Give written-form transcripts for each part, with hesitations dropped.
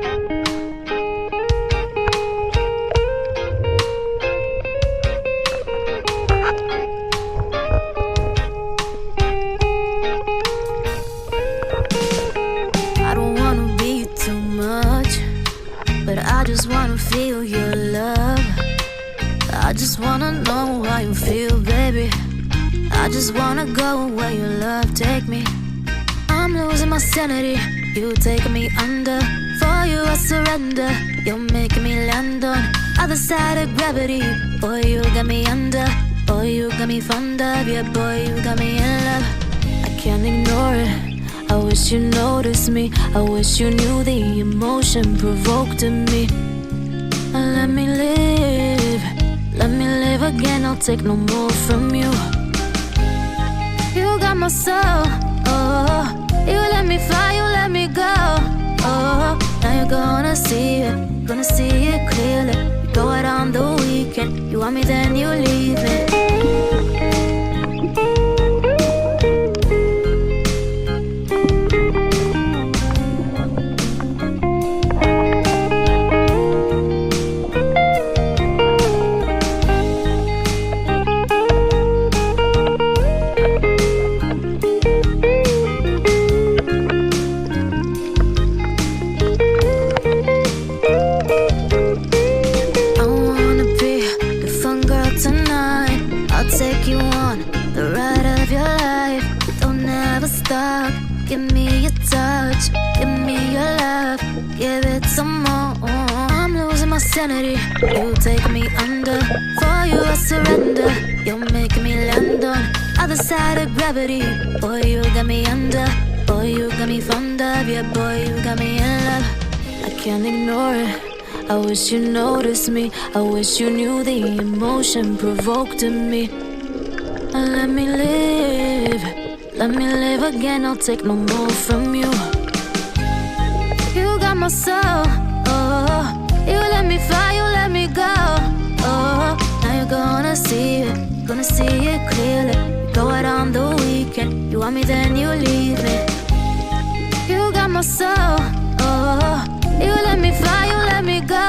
I don't wanna be too much, but I just wanna feel your love. I just wanna know how you feel, baby. I just wanna go where your love take me. I'm losing my sanity, you taking me under. For you I surrender, you're making me land on other side of gravity. Boy, you got me under. Boy, you got me fond of. Yeah, boy, you got me in love. I can't ignore it. I wish you noticed me. I wish you knew the emotion provoked in me. Let me live. Let me live again. I'll take no more from you. You got my soul. Oh, you let me fly. You let me go. Oh, now you're gonna see it. Gonna see it clearly. You go out on the weekend. You want me, then you leave me. Take you on the ride of your life. Don't ever stop. Give me your touch. Give me your love. Give it some more. I'm losing my sanity. You take me under. For you I surrender. You're making me land on other side of gravity. Boy, you got me under. Boy, you got me fond of. Yeah, boy, you got me in love. I can't ignore it. I wish you noticed me. I wish you knew the emotion provoked in me. Let me live. Let me live again. I'll take no more from you. You got my soul. Oh, you let me fly. You let me go. Oh, now you're gonna see it. Gonna see it clearly. You go out on the weekend. You want me, then you leave me. You got my soul. Oh, you let me fly, you let me go.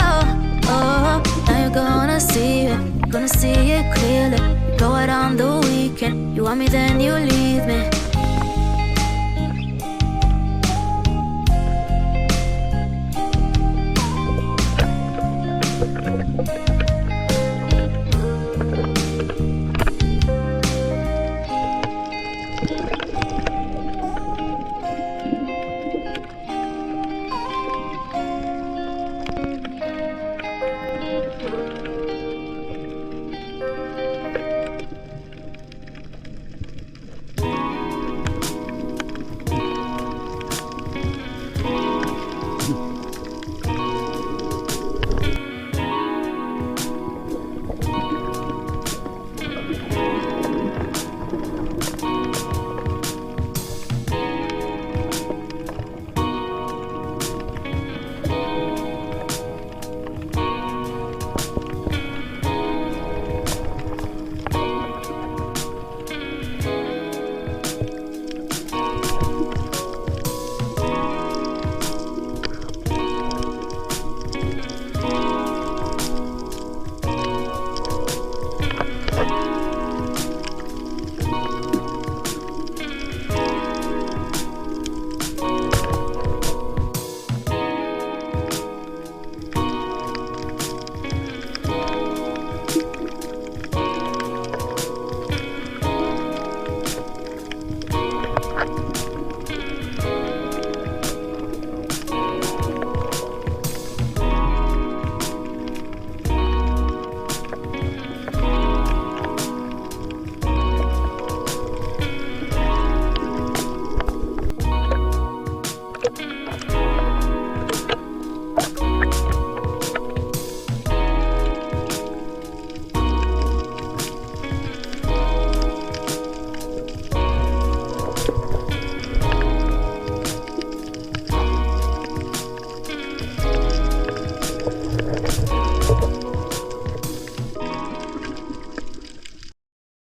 Oh, now you're gonna see it. Gonna see it clearly. You go out on the weekend. You want me, then you leave me.